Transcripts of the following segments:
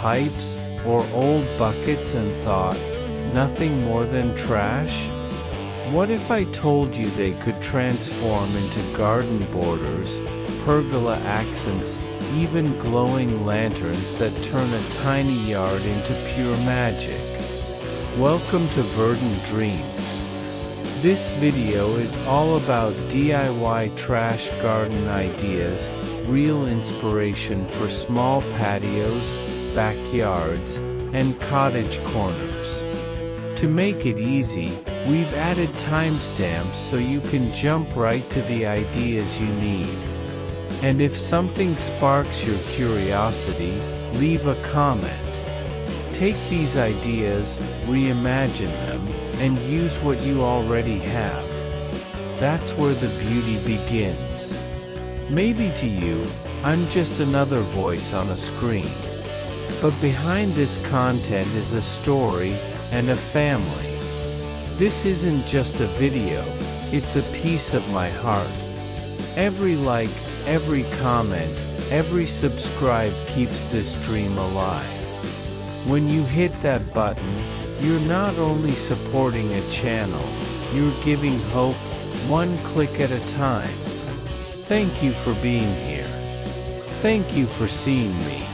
pipes or old buckets and thought, nothing more than trash? What if I told you they could transform into garden borders, pergola accents, even glowing lanterns that turn a tiny yard into pure magic? Welcome to Verdant Dreams. This video is all about DIY trash garden ideas, real inspiration for small patios, backyards, and cottage corners. To make it easy, we've added timestamps so you can jump right to the ideas you need. And if something sparks your curiosity, leave a comment. Take these ideas, reimagine them, and use what you already have. That's where the beauty begins. Maybe to you, I'm just another voice on a screen. But behind this content is a story and a family. This isn't just a video, it's a piece of my heart. Every like, every comment, every subscribe keeps this dream alive. When you hit that button, you're not only supporting a channel, you're giving hope, one click at a time. Thank you for being here. Thank you for seeing me.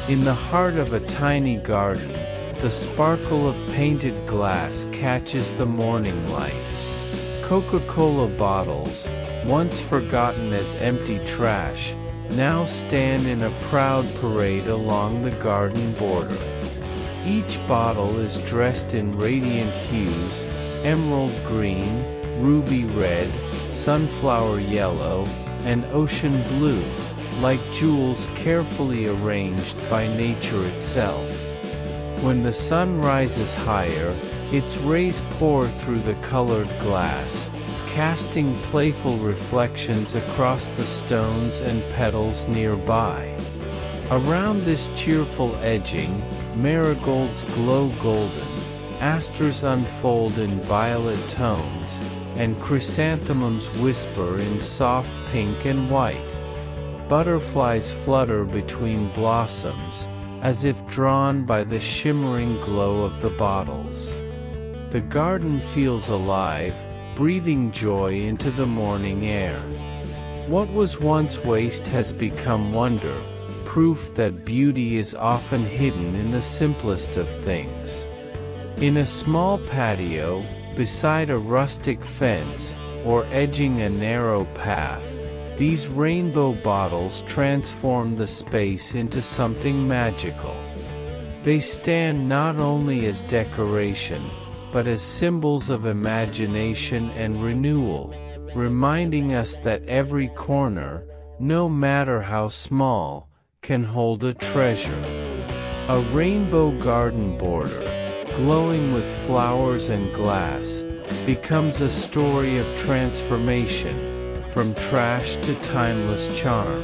In the heart of a tiny garden, the sparkle of painted glass catches the morning light. Coca-Cola bottles, once forgotten as empty trash, now stand in a proud parade along the garden border. Each bottle is dressed in radiant hues: emerald green, ruby red, sunflower yellow, and ocean blue, like jewels carefully arranged by nature itself. When the sun rises higher, its rays pour through the colored glass, casting playful reflections across the stones and petals nearby. Around this cheerful edging, marigolds glow golden, asters unfold in violet tones, and chrysanthemums whisper in soft pink and white. Butterflies flutter between blossoms, as if drawn by the shimmering glow of the bottles. The garden feels alive, breathing joy into the morning air. What was once waste has become wonder, proof that beauty is often hidden in the simplest of things. In a small patio, beside a rustic fence, or edging a narrow path, these rainbow bottles transform the space into something magical. They stand not only as decoration, but as symbols of imagination and renewal, reminding us that every corner, no matter how small, can hold a treasure. A rainbow garden border, glowing with flowers and glass, becomes a story of transformation, from trash to timeless charm.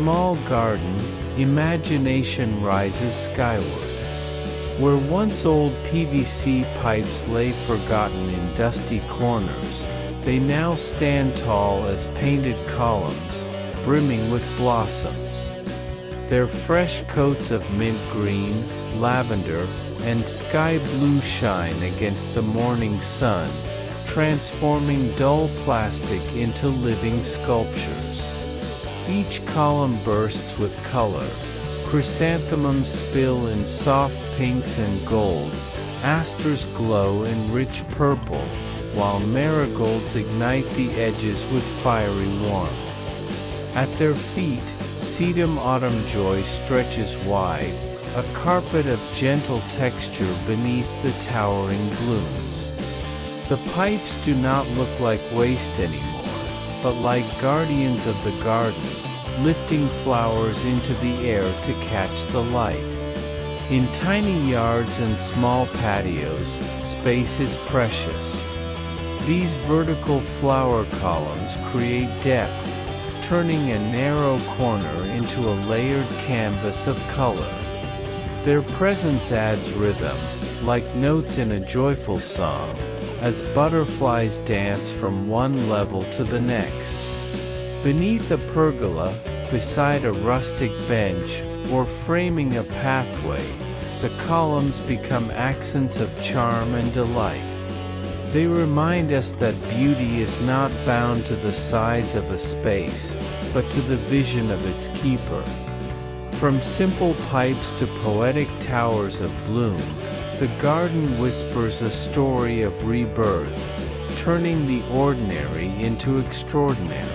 small garden, imagination rises skyward. Where once old PVC pipes lay forgotten in dusty corners, they now stand tall as painted columns, brimming with blossoms. Their fresh coats of mint green, lavender, and sky blue shine against the morning sun, transforming dull plastic into living sculptures. Each column bursts with color. Chrysanthemums spill in soft pinks and gold, asters glow in rich purple, while marigolds ignite the edges with fiery warmth. At their feet, sedum autumn joy stretches wide, a carpet of gentle texture beneath the towering blooms. The pipes do not look like waste anymore, but like guardians of the garden, lifting flowers into the air to catch the light. In tiny yards and small patios, space is precious. These vertical flower columns create depth, turning a narrow corner into a layered canvas of color. Their presence adds rhythm, like notes in a joyful song, as butterflies dance from one level to the next. Beneath a pergola, beside a rustic bench, or framing a pathway, the columns become accents of charm and delight. They remind us that beauty is not bound to the size of a space, but to the vision of its keeper. From simple pipes to poetic towers of bloom, the garden whispers a story of rebirth, turning the ordinary into extraordinary.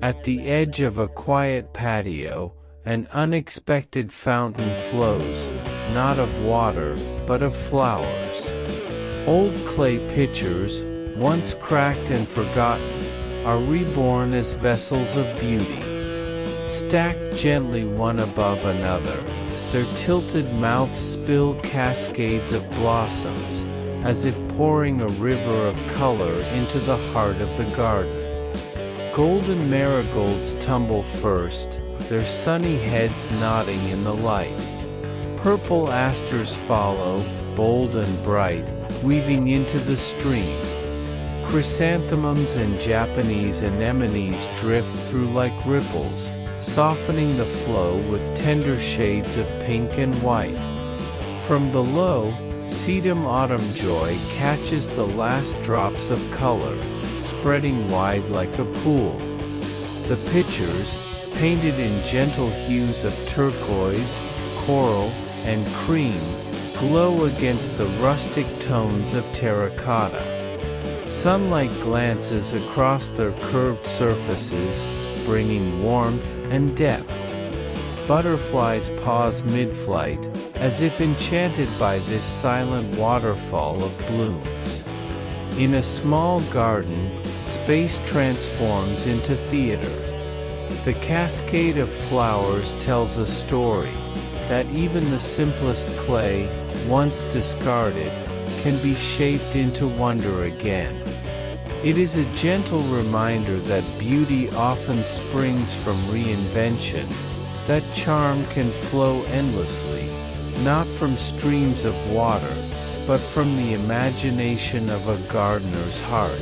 At the edge of a quiet patio, an unexpected fountain flows, not of water, but of flowers. Old clay pitchers, once cracked and forgotten, are reborn as vessels of beauty. Stacked gently one above another, their tilted mouths spill cascades of blossoms, as if pouring a river of color into the heart of the garden. Golden marigolds tumble first, their sunny heads nodding in the light. Purple asters follow, bold and bright, weaving into the stream. Chrysanthemums and Japanese anemones drift through like ripples, softening the flow with tender shades of pink and white. From below, sedum autumn joy catches the last drops of color, spreading wide like a pool. The pitchers, painted in gentle hues of turquoise, coral, and cream, glow against the rustic tones of terracotta. Sunlight glances across their curved surfaces, bringing warmth and depth. Butterflies pause mid-flight, as if enchanted by this silent waterfall of blooms. In a small garden, space transforms into theater. The cascade of flowers tells a story, that even the simplest clay, once discarded, can be shaped into wonder again. It is a gentle reminder that beauty often springs from reinvention, that charm can flow endlessly, not from streams of water, but from the imagination of a gardener's heart.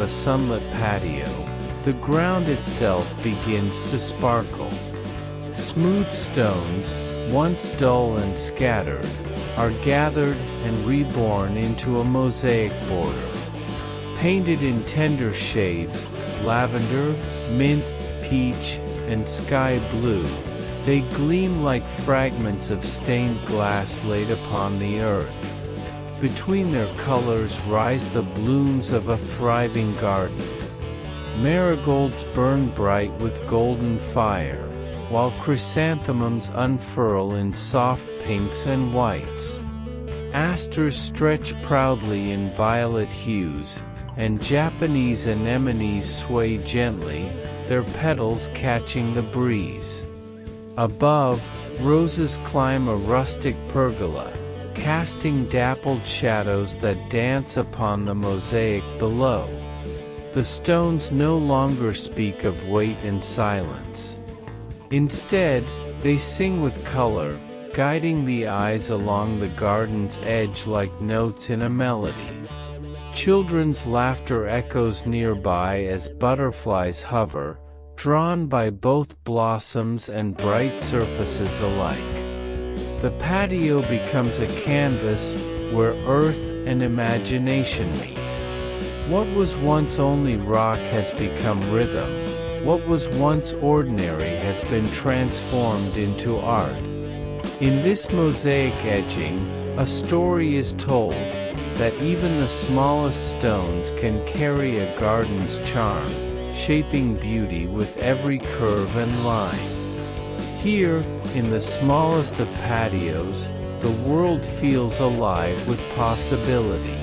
a sunlit patio, the ground itself begins to sparkle. Smooth stones, once dull and scattered, are gathered and reborn into a mosaic border. Painted in tender shades, lavender, mint, peach, and sky blue, they gleam like fragments of stained glass laid upon the earth. Between their colors rise the blooms of a thriving garden. Marigolds burn bright with golden fire, while chrysanthemums unfurl in soft pinks and whites. Asters stretch proudly in violet hues, and Japanese anemones sway gently, their petals catching the breeze. Above, roses climb a rustic pergola, casting dappled shadows that dance upon the mosaic below. The stones no longer speak of weight and silence. Instead, they sing with color, guiding the eyes along the garden's edge like notes in a melody. Children's laughter echoes nearby as butterflies hover, drawn by both blossoms and bright surfaces alike. The patio becomes a canvas where earth and imagination meet. What was once only rock has become rhythm. What was once ordinary has been transformed into art. In this mosaic etching, a story is told that even the smallest stones can carry a garden's charm, shaping beauty with every curve and line. Here, in the smallest of patios, the world feels alive with possibility.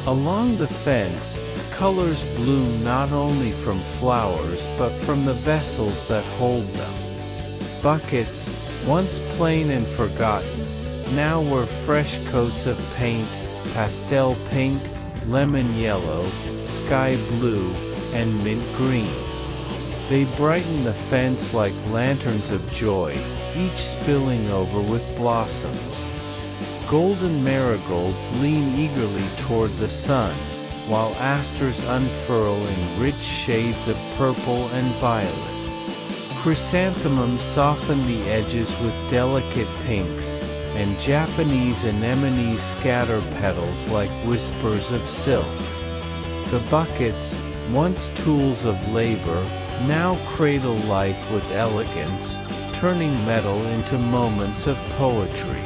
Along the fence, colors bloom not only from flowers but from the vessels that hold them. Buckets, once plain and forgotten, now wear fresh coats of paint, pastel pink, lemon yellow, sky blue, and mint green. They brighten the fence like lanterns of joy, each spilling over with blossoms. Golden marigolds lean eagerly toward the sun, while asters unfurl in rich shades of purple and violet. Chrysanthemums soften the edges with delicate pinks, and Japanese anemones scatter petals like whispers of silk. The buckets, once tools of labor, now cradle life with elegance, turning metal into moments of poetry.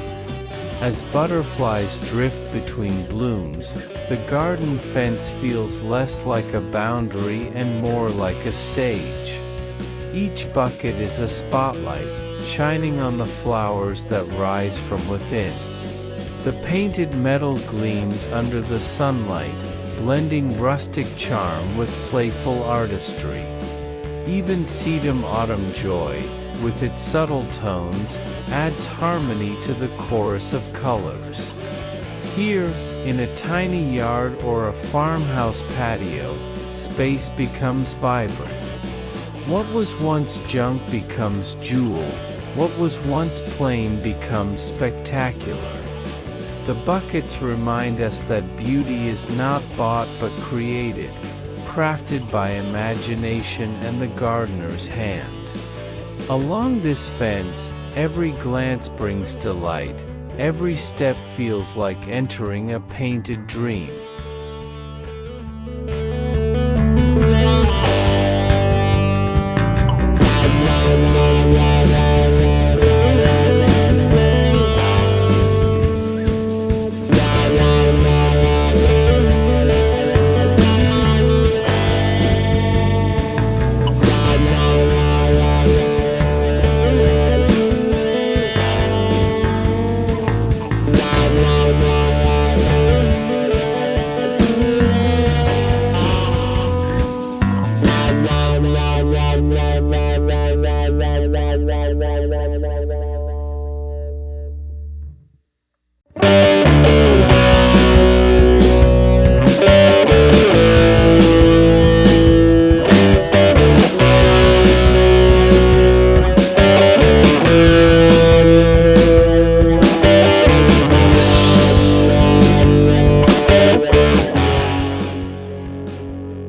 As butterflies drift between blooms, the garden fence feels less like a boundary and more like a stage. Each bucket is a spotlight, shining on the flowers that rise from within. The painted metal gleams under the sunlight, blending rustic charm with playful artistry. Even sedum autumn joy, with its subtle tones, adds harmony to the chorus of colors. Here, in a tiny yard or a farmhouse patio, space becomes vibrant. What was once junk becomes jewel, what was once plain becomes spectacular. The buckets remind us that beauty is not bought but created, crafted by imagination and the gardener's hand. Along this fence, every glance brings delight, Every step feels like entering a painted dream.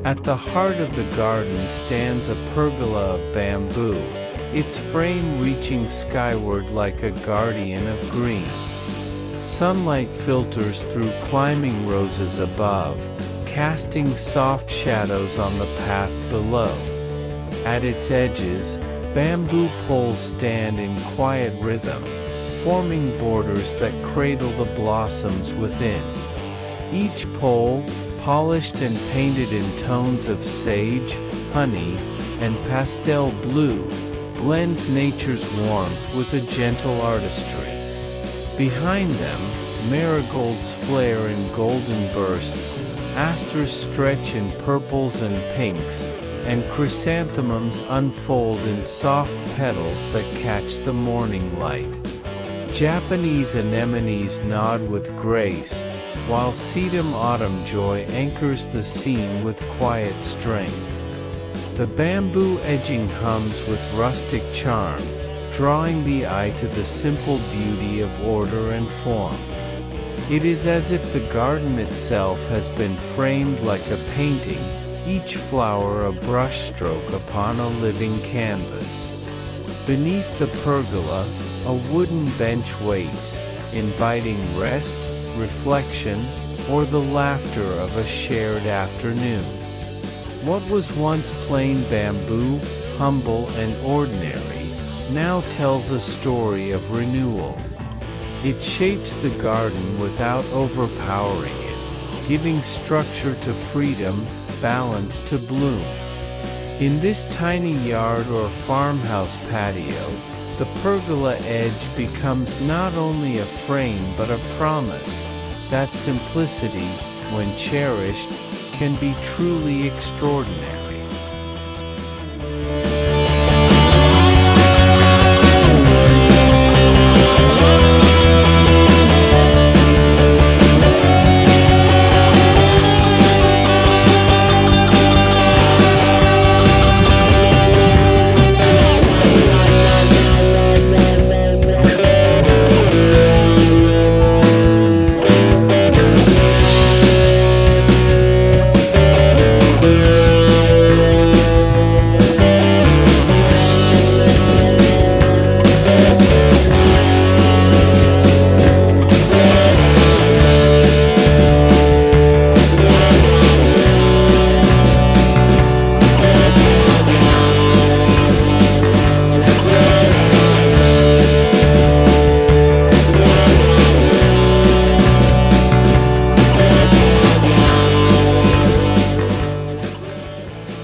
At the heart of the garden stands a pergola of bamboo, its frame reaching skyward like a guardian of green. Sunlight filters through climbing roses above, casting soft shadows on the path below. At its edges, bamboo poles stand in quiet rhythm, forming borders that cradle the blossoms within. Each pole, polished and painted in tones of sage, honey, and pastel blue, blends nature's warmth with a gentle artistry. Behind them, marigolds flare in golden bursts, asters stretch in purples and pinks, and chrysanthemums unfold in soft petals that catch the morning light. Japanese anemones nod with grace, while sedum autumn joy anchors the scene with quiet strength. The bamboo edging hums with rustic charm, drawing the eye to the simple beauty of order and form. It is as if the garden itself has been framed like a painting, each flower a brushstroke upon a living canvas. Beneath the pergola, a wooden bench waits, inviting rest, reflection, or the laughter of a shared afternoon. What was once plain bamboo, humble and ordinary, now tells a story of renewal. It shapes the garden without overpowering it, giving structure to freedom, balance to bloom. In this tiny yard or farmhouse patio, the pergola edge becomes not only a frame but a promise that simplicity, when cherished, can be truly extraordinary.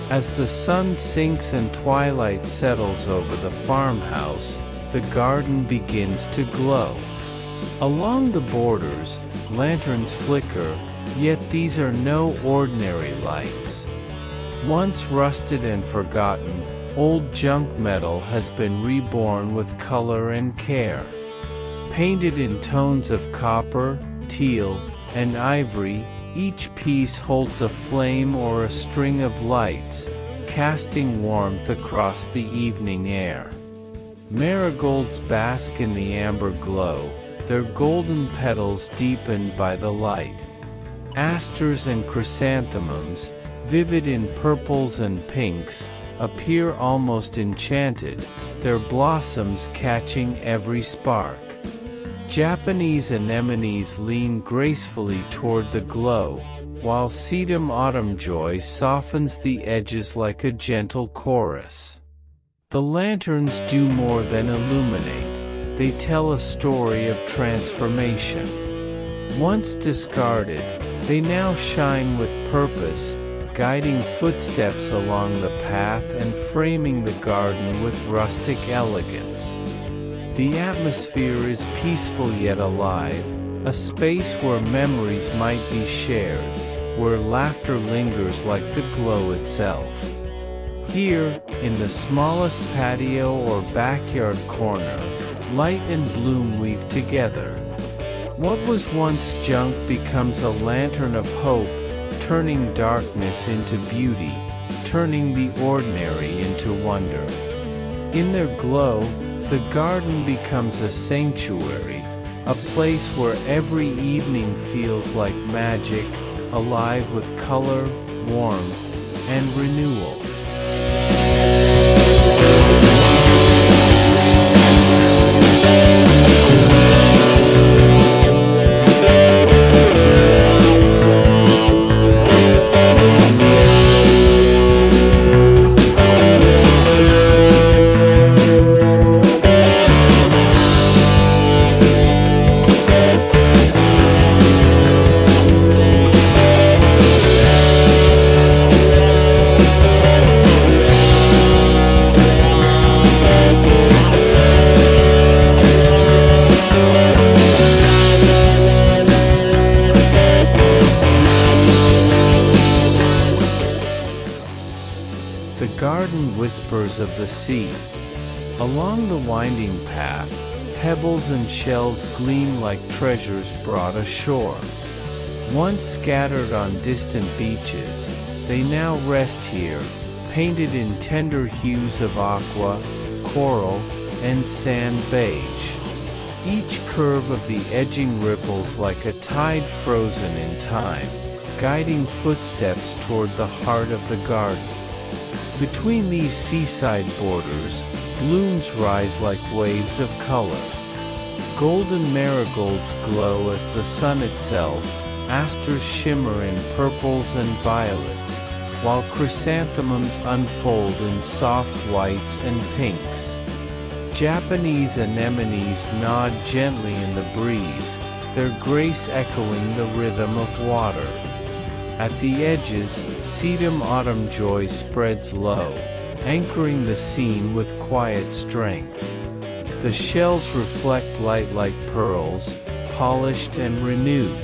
As the sun sinks and twilight settles over the farmhouse, the garden begins to glow. Along the borders, lanterns flicker, yet these are no ordinary lights. Once rusted and forgotten, old junk metal has been reborn with color and care. Painted in tones of copper, teal, and ivory, each piece holds a flame or a string of lights, casting warmth across the evening air. Marigolds bask in the amber glow, their golden petals deepened by the light. Asters and chrysanthemums, vivid in purples and pinks, appear almost enchanted, their blossoms catching every spark. Japanese anemones lean gracefully toward the glow, while sedum autumn joy softens the edges like a gentle chorus. The lanterns do more than illuminate, they tell a story of transformation. Once discarded, they now shine with purpose, guiding footsteps along the path and framing the garden with rustic elegance. The atmosphere is peaceful yet alive, a space where memories might be shared, where laughter lingers like the glow itself. Here, in the smallest patio or backyard corner, light and bloom weave together. What was once junk becomes a lantern of hope, turning darkness into beauty, turning the ordinary into wonder. In their glow, the garden becomes a sanctuary, a place where every evening feels like magic, alive with color, warmth, and renewal. The garden whispers of the sea. Along the winding path, pebbles and shells gleam like treasures brought ashore. Once scattered on distant beaches, they now rest here, painted in tender hues of aqua, coral, and sand beige. Each curve of the edging ripples like a tide frozen in time, guiding footsteps toward the heart of the garden. Between these seaside borders, blooms rise like waves of color. Golden marigolds glow as the sun itself, asters shimmer in purples and violets, while chrysanthemums unfold in soft whites and pinks. Japanese anemones nod gently in the breeze, their grace echoing the rhythm of water. At the edges, sedum autumn joy spreads low, anchoring the scene with quiet strength. The shells reflect light like pearls, polished and renewed.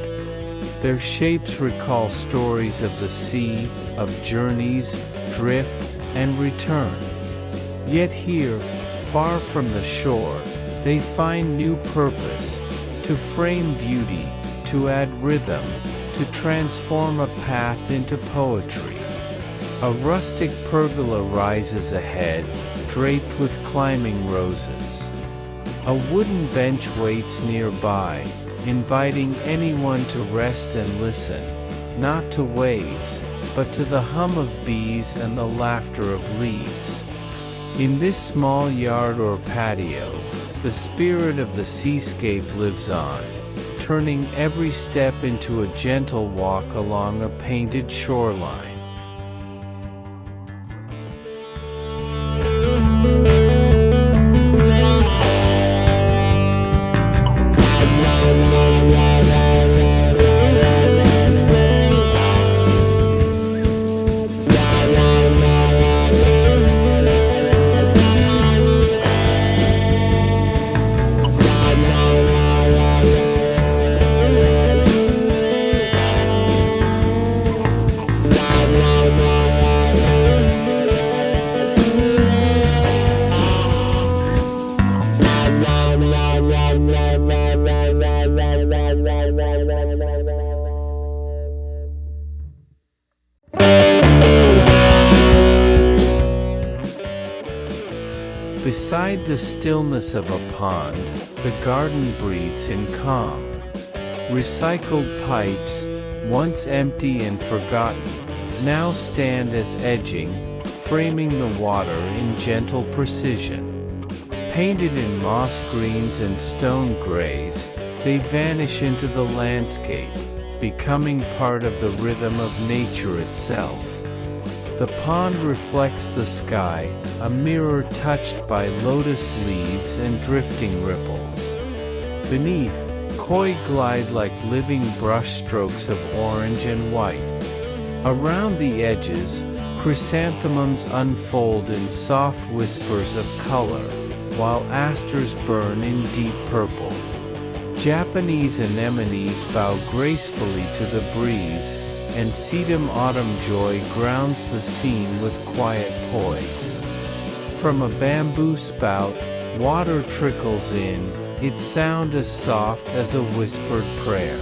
Their shapes recall stories of the sea, of journeys, drift, and return. Yet here, far from the shore, they find new purpose, to frame beauty, to add rhythm, to transform a path into poetry. A rustic pergola rises ahead, draped with climbing roses. A wooden bench waits nearby, inviting anyone to rest and listen, not to waves, but to the hum of bees and the laughter of leaves. In this small yard or patio, the spirit of the seascape lives on, turning every step into a gentle walk along a painted shoreline. Beside the stillness of a pond, the garden breathes in calm. Recycled pipes, once empty and forgotten, now stand as edging, framing the water in gentle precision. Painted in moss greens and stone grays, they vanish into the landscape, becoming part of the rhythm of nature itself. The pond reflects the sky, a mirror touched by lotus leaves and drifting ripples. Beneath, koi glide like living brushstrokes of orange and white. Around the edges, chrysanthemums unfold in soft whispers of color, while asters burn in deep purple. Japanese anemones bow gracefully to the breeze, and sedum autumn joy grounds the scene with quiet poise. From a bamboo spout, water trickles in, its sound as soft as a whispered prayer.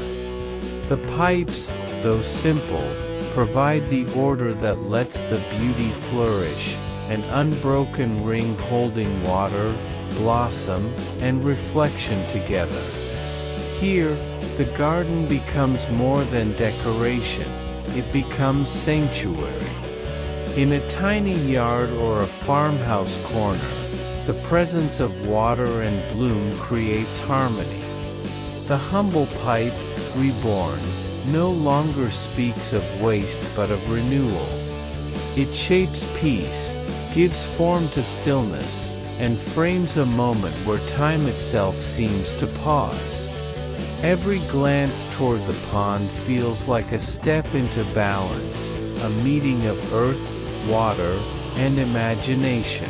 The pipes, though simple, provide the order that lets the beauty flourish, an unbroken ring holding water, blossom, and reflection together. Here, the garden becomes more than decoration, it becomes sanctuary. In a tiny yard or a farmhouse corner, the presence of water and bloom creates harmony. The humble pipe, reborn, no longer speaks of waste but of renewal. It shapes peace, gives form to stillness, and frames a moment where time itself seems to pause. Every glance toward the pond feels like a step into balance, a meeting of earth, water, and imagination.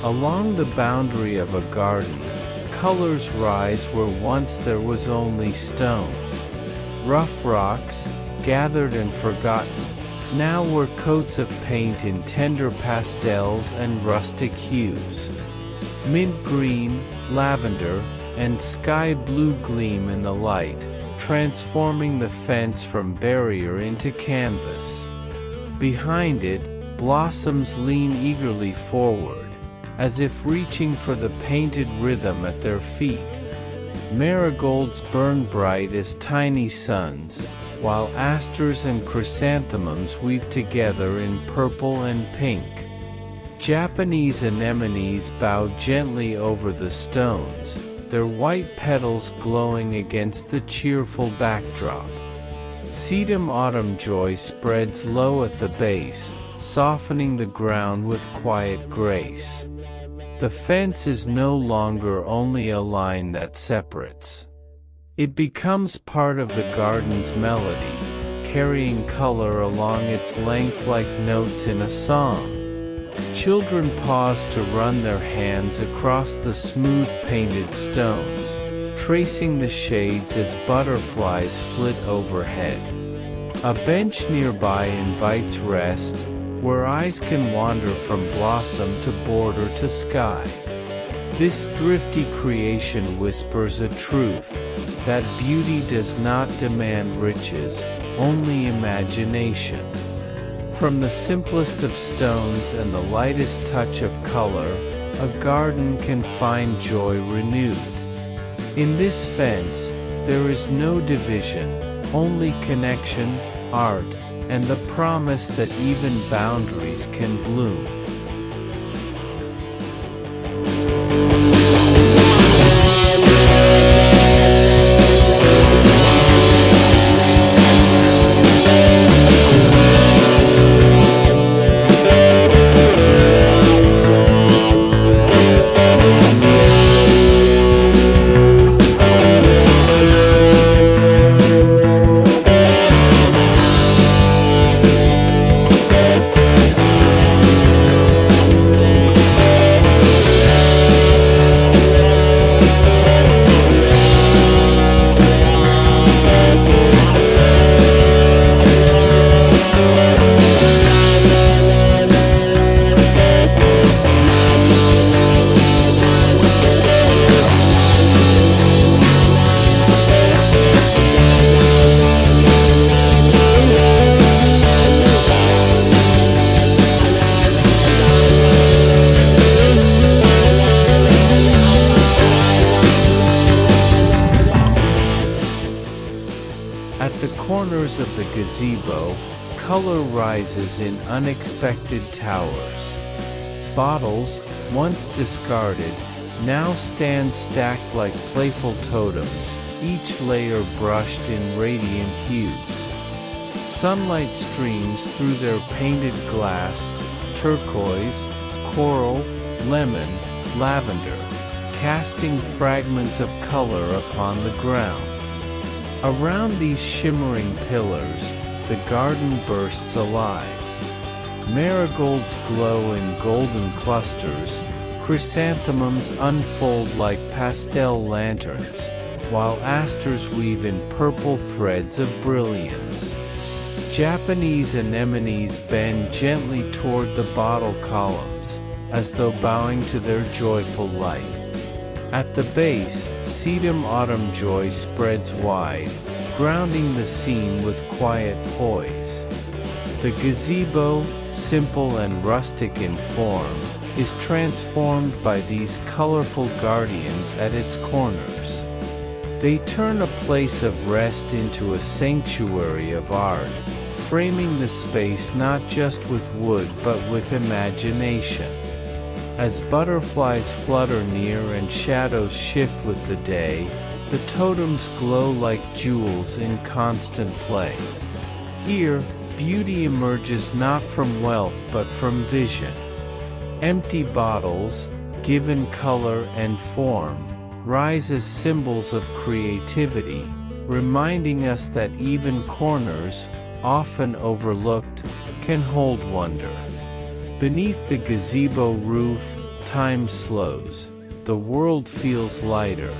Along the boundary of a garden, colors rise where once there was only stone. Rough rocks, gathered and forgotten, now wear coats of paint in tender pastels and rustic hues. Mint green, lavender, and sky blue gleam in the light, transforming the fence from barrier into canvas. Behind it, blossoms lean eagerly forward, as if reaching for the painted rhythm at their feet. Marigolds burn bright as tiny suns, while asters and chrysanthemums weave together in purple and pink. Japanese anemones bow gently over the stones, their white petals glowing against the cheerful backdrop. Sedum autumn joy spreads low at the base, softening the ground with quiet grace. The fence is no longer only a line that separates. It becomes part of the garden's melody, carrying color along its length like notes in a song. Children pause to run their hands across the smooth painted stones, tracing the shades as butterflies flit overhead. A bench nearby invites rest, where eyes can wander from blossom to border to sky. This thrifty creation whispers a truth, that beauty does not demand riches, only imagination. From the simplest of stones and the lightest touch of color, a garden can find joy renewed. In this fence, there is no division, only connection, art, and the promise that even boundaries can bloom. corners of the gazebo, color rises in unexpected towers. Bottles, once discarded, now stand stacked like playful totems, each layer brushed in radiant hues. Sunlight streams through their painted glass, turquoise, coral, lemon, lavender, casting fragments of color upon the ground. Around these shimmering pillars, the garden bursts alive. Marigolds glow in golden clusters, chrysanthemums unfold like pastel lanterns, while asters weave in purple threads of brilliance. Japanese anemones bend gently toward the bottle columns, as though bowing to their joyful light. At the base, sedum autumn joy spreads wide, grounding the scene with quiet poise. The gazebo, simple and rustic in form, is transformed by these colorful guardians at its corners. They turn a place of rest into a sanctuary of art, framing the space not just with wood but with imagination. As butterflies flutter near and shadows shift with the day, the totems glow like jewels in constant play. Here, beauty emerges not from wealth but from vision. Empty bottles, given color and form, rise as symbols of creativity, reminding us that even corners, often overlooked, can hold wonder. Beneath the gazebo roof, time slows. The world feels lighter.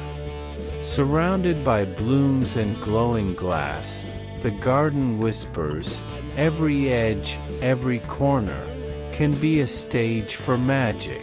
Surrounded by blooms and glowing glass, the garden whispers, every edge, every corner, can be a stage for magic.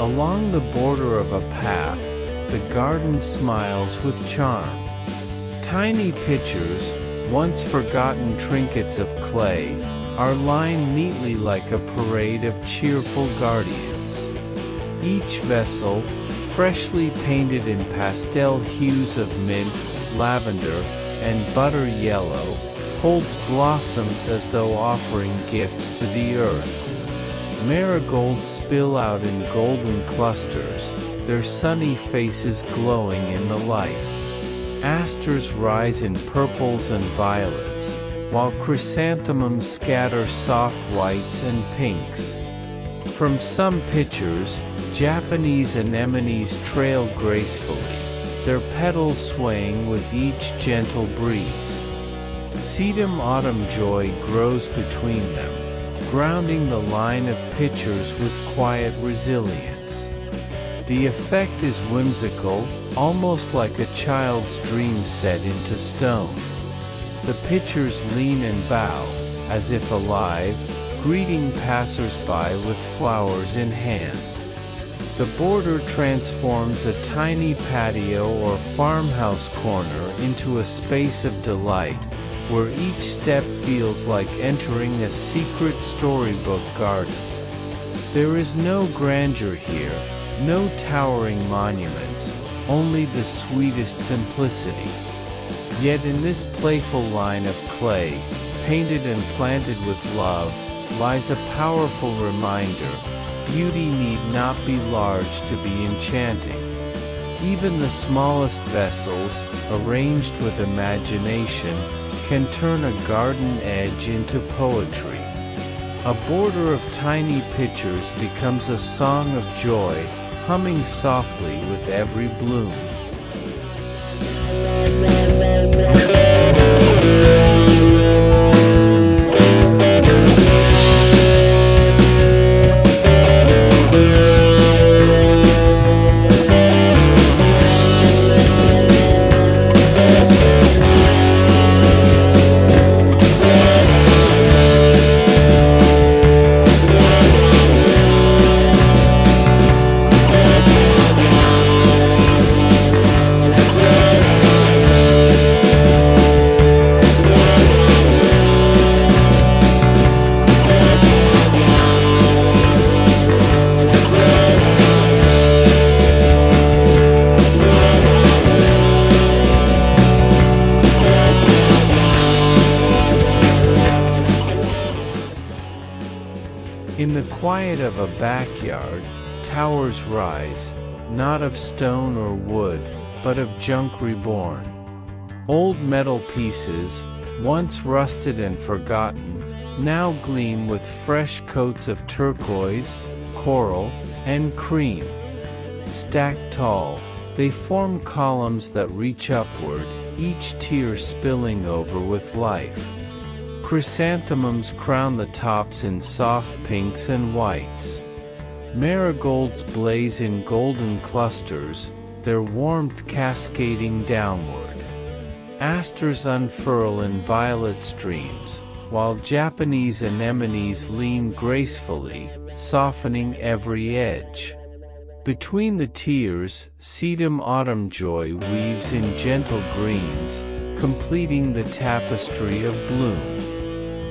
Along the border of a path, the garden smiles with charm. Tiny pitchers, once forgotten trinkets of clay, are lined neatly like a parade of cheerful guardians. Each vessel, freshly painted in pastel hues of mint, lavender, and butter yellow, holds blossoms as though offering gifts to the earth. Marigolds spill out in golden clusters, their sunny faces glowing in the light. Asters rise in purples and violets, while chrysanthemums scatter soft whites and pinks. From some pitchers, Japanese anemones trail gracefully, their petals swaying with each gentle breeze. Sedum autumn joy grows between them, grounding the line of pitchers with quiet resilience. The effect is whimsical, almost like a child's dream set into stone. The pitchers lean and bow, as if alive, greeting passers-by with flowers in hand. The border transforms a tiny patio or farmhouse corner into a space of delight, where each step feels like entering a secret storybook garden. There is no grandeur here, no towering monuments, only the sweetest simplicity. Yet in this playful line of clay, painted and planted with love, lies a powerful reminder: beauty need not be large to be enchanting. Even the smallest vessels, arranged with imagination, can turn a garden edge into poetry. A border of tiny pitchers becomes a song of joy, humming softly with every bloom. In the quiet of a backyard, towers rise, not of stone or wood, but of junk reborn. Old metal pieces, once rusted and forgotten, now gleam with fresh coats of turquoise, coral, and cream. Stacked tall, they form columns that reach upward, each tier spilling over with life. Chrysanthemums crown the tops in soft pinks and whites. Marigolds blaze in golden clusters, their warmth cascading downward. Asters unfurl in violet streams, while Japanese anemones lean gracefully, softening every edge. Between the tiers, sedum autumn joy weaves in gentle greens, completing the tapestry of bloom.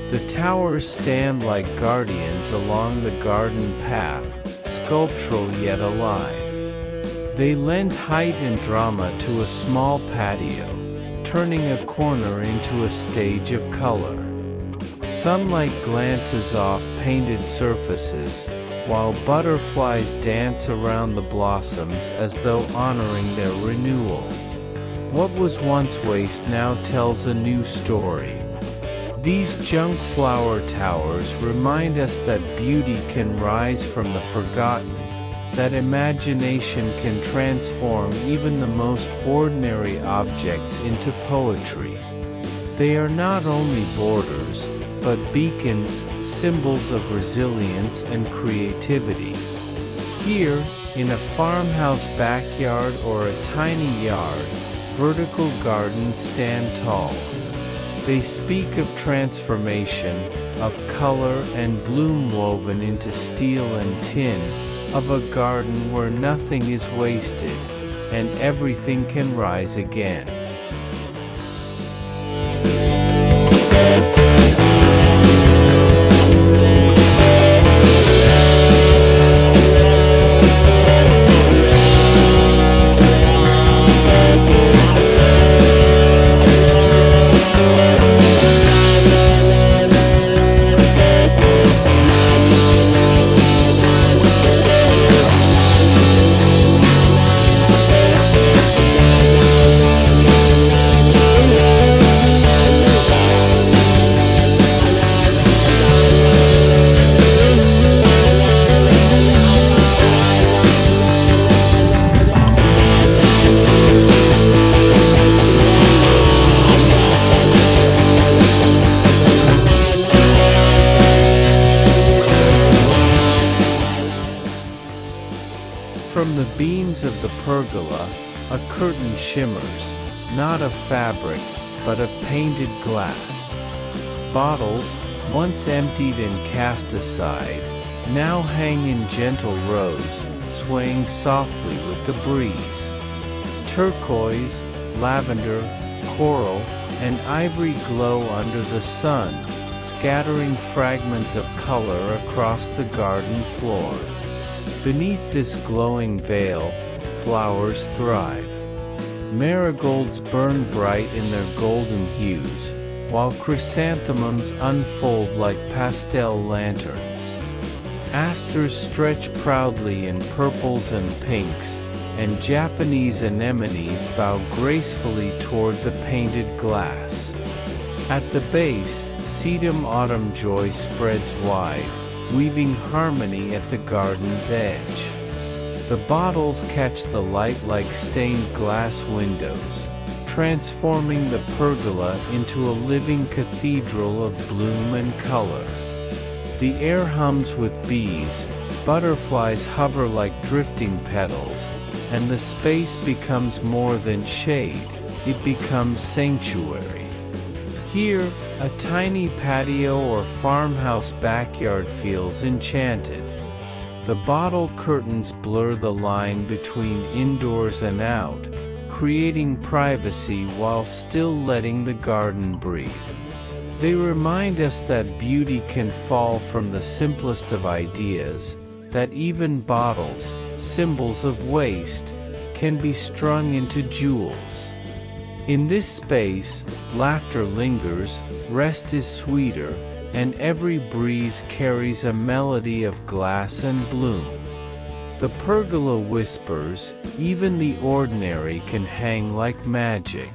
The towers stand like guardians along the garden path, sculptural yet alive. They lend height and drama to a small patio, turning a corner into a stage of color. Sunlight glances off painted surfaces, while butterflies dance around the blossoms as though honoring their renewal. What was once waste now tells a new story. These junk flower towers remind us that beauty can rise from the forgotten, that imagination can transform even the most ordinary objects into poetry. They are not only borders, but beacons, symbols of resilience and creativity. Here, in a farmhouse backyard or a tiny yard, vertical gardens stand tall. They speak of transformation, of color and bloom woven into steel and tin, of a garden where nothing is wasted, and everything can rise again. From the beams of the pergola, a curtain shimmers, not of fabric, but of painted glass. Bottles, once emptied and cast aside, now hang in gentle rows, swaying softly with the breeze. Turquoise, lavender, coral, and ivory glow under the sun, scattering fragments of color across the garden floor. Beneath this glowing veil, flowers thrive. Marigolds burn bright in their golden hues, while chrysanthemums unfold like pastel lanterns. Asters stretch proudly in purples and pinks, and Japanese anemones bow gracefully toward the painted glass. At the base, sedum autumn joy spreads wide, weaving harmony at the garden's edge. The bottles catch the light like stained glass windows, transforming the pergola into a living cathedral of bloom and color. The air hums with bees, butterflies hover like drifting petals, and the space becomes more than shade, it becomes sanctuary. Here, a tiny patio or farmhouse backyard feels enchanted. The bottle curtains blur the line between indoors and out, creating privacy while still letting the garden breathe. They remind us that beauty can fall from the simplest of ideas, that even bottles, symbols of waste, can be strung into jewels. In this space, laughter lingers, rest is sweeter, and every breeze carries a melody of glass and bloom. The pergola whispers, even the ordinary can hang like magic.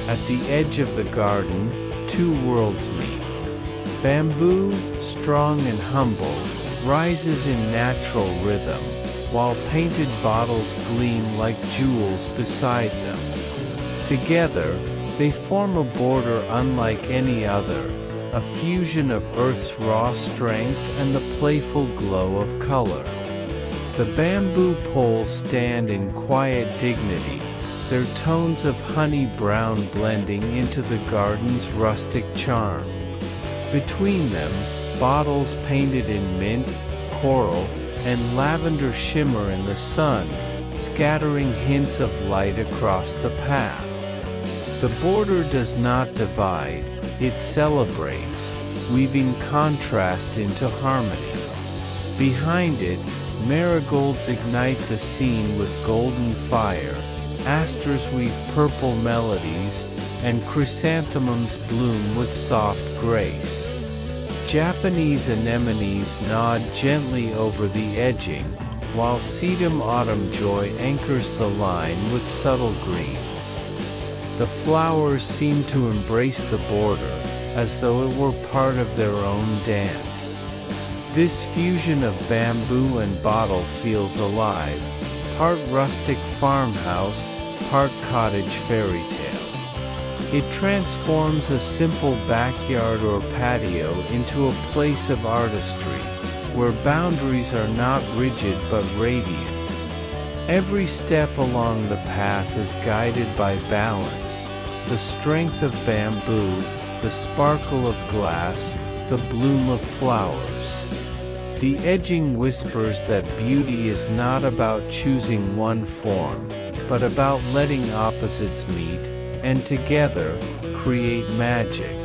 At the edge of the garden, two worlds meet. Bamboo, strong and humble, rises in natural rhythm, while painted bottles gleam like jewels beside them. Together, they form a border unlike any other, a fusion of Earth's raw strength and the playful glow of color. The bamboo poles stand in quiet dignity, their tones of honey brown blending into the garden's rustic charm. Between them, bottles painted in mint, coral, and lavender shimmer in the sun, scattering hints of light across the path. The border does not divide, it celebrates, weaving contrast into harmony. Behind it, marigolds ignite the scene with golden fire, asters weave purple melodies, and chrysanthemums bloom with soft grace. Japanese anemones nod gently over the edging, while sedum autumn joy anchors the line with subtle greens. The flowers seem to embrace the border, as though it were part of their own dance. This fusion of bamboo and bottle feels alive, part rustic farmhouse, part cottage fairy tale. It transforms a simple backyard or patio into a place of artistry, where boundaries are not rigid but radiant. Every step along the path is guided by balance, the strength of bamboo, the sparkle of glass, the bloom of flowers. The edging whispers that beauty is not about choosing one form, but about letting opposites meet, and together, create magic.